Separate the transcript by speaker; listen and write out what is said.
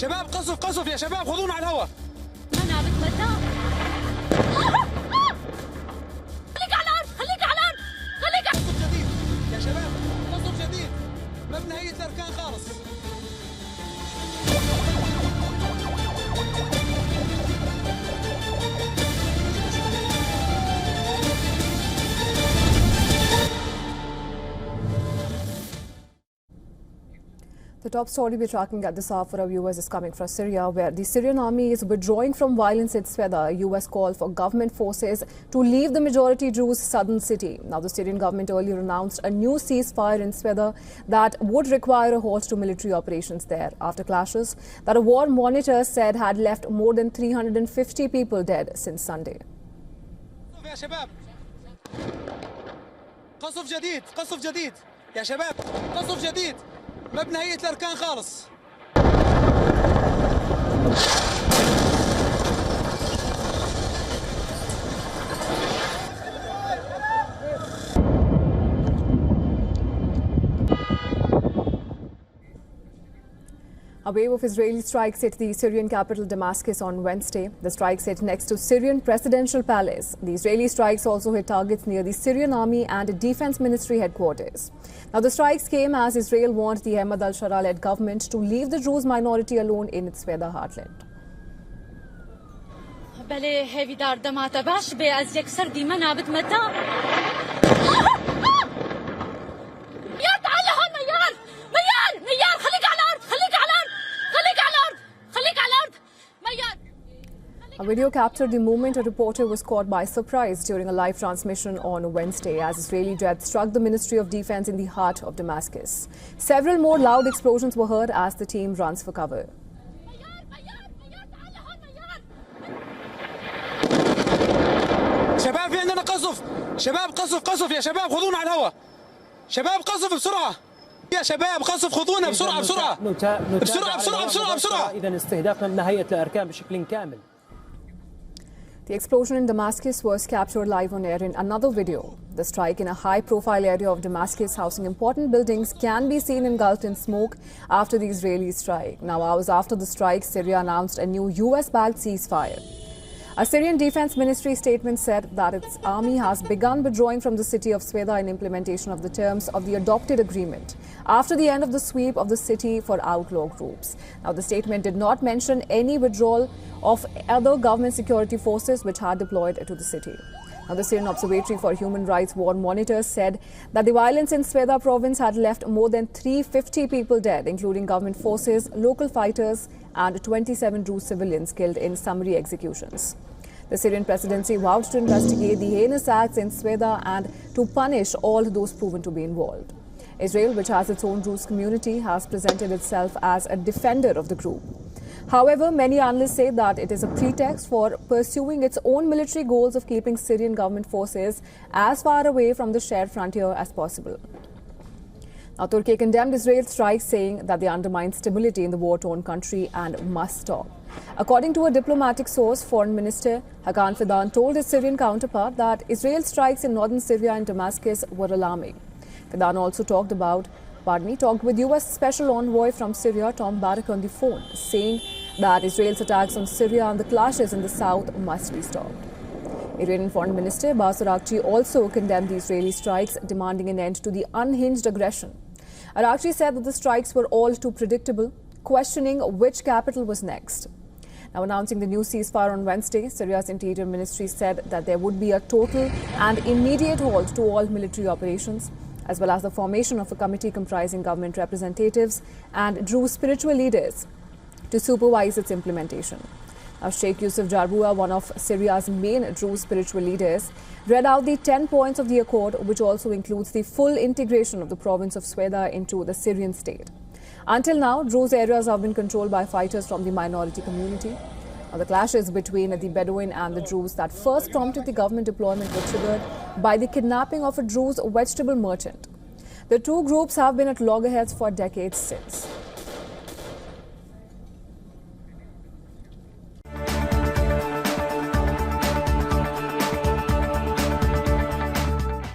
Speaker 1: شباب قصف قصف يا شباب، خذونا على الهواء.
Speaker 2: أنا بتمنى. خليك على الأرض، خليك على الأرض، خليك على
Speaker 1: قصف جديد يا شباب، قصف جديد، مبنى هيئة الأركان خالص.
Speaker 3: The top story we're tracking at this hour for our viewers is coming from Syria, where the Syrian army is withdrawing from violence in Sweda. A US call for government forces to leave the majority Druze southern city. Now, the Syrian government earlier announced a new ceasefire in Sweda that would require a halt to military operations there after clashes that a war monitor said had left more than 350 people dead since Sunday.
Speaker 1: يا شباب قصف جديد، قصف جديد يا شباب، قصف جديد، مبنى هيئة الأركان خالص.
Speaker 3: A wave of Israeli strikes hit the Syrian capital Damascus on Wednesday. The strikes hit next to Syrian presidential palace. The Israeli strikes also hit targets near the Syrian army and defense ministry headquarters. Now, the strikes came as Israel warned the Al-Sharaa-led government to leave the Druze minority alone in its Sweda heartland. A video captured the moment a reporter was caught by surprise during a live transmission on Wednesday as Israeli jets struck the Ministry of Defense in the heart of Damascus. Several more loud explosions were heard as the team runs for cover.
Speaker 1: شباب في عندنا قصف، شباب قصف قصف يا شباب، خذونا على الهواء. شباب قصف بسرعة يا شباب، قصف خذونا بسرعة بسرعة بسرعة بسرعة بسرعة بسرعة.
Speaker 4: إذا استهداف مبنى هيئة الأركان بشكل كامل.
Speaker 3: The explosion in Damascus was captured live on air in another video. The strike in a high-profile area of Damascus housing important buildings can be seen engulfed in smoke after the Israeli strike. Now, hours after the strike, Syria announced a new US-backed ceasefire. A Syrian Defense Ministry statement said that its army has begun withdrawing from the city of Sweda in implementation of the terms of the adopted agreement after the end of the sweep of the city for outlaw groups. Now, the statement did not mention any withdrawal of other government security forces which had deployed to the city. Now, the Syrian Observatory for Human Rights War Monitors said that the violence in Sweda province had left more than 350 people dead, including government forces, local fighters, and 27 Druze civilians killed in summary executions. The Syrian presidency vowed to investigate the heinous acts in Sweda and to punish all those proven to be involved. Israel, which has its own Druze community, has presented itself as a defender of the group. However, many analysts say that it is a pretext for pursuing its own military goals of keeping Syrian government forces as far away from the shared frontier as possible. Now, Turkey condemned Israel's strikes, saying that they undermine stability in the war-torn country and must stop. According to a diplomatic source, Foreign Minister Hakan Fidan told his Syrian counterpart that Israel's strikes in northern Syria and Damascus were alarming. Fidan also talked with U.S. Special Envoy from Syria, Tom Barrack, on the phone, saying that Israel's attacks on Syria and the clashes in the south must be stopped. Iranian Foreign Minister Abbas Araghchi also condemned the Israeli strikes, demanding an end to the unhinged aggression. Araghchi said that the strikes were all too predictable, questioning which capital was next. Now, announcing the new ceasefire on Wednesday, Syria's Interior Ministry said that there would be a total and immediate halt to all military operations, as well as the formation of a committee comprising government representatives and Druze spiritual leaders to supervise its implementation. Now, Sheikh Yusuf Jarboua, one of Syria's main Druze spiritual leaders, read out the 10 points of the accord, which also includes the full integration of the province of Sweda into the Syrian state. Until now, Druze areas have been controlled by fighters from the minority community. Now, the clashes between the Bedouin and the Druze that first prompted the government deployment were triggered by the kidnapping of a Druze vegetable merchant. The two groups have been at loggerheads for decades since.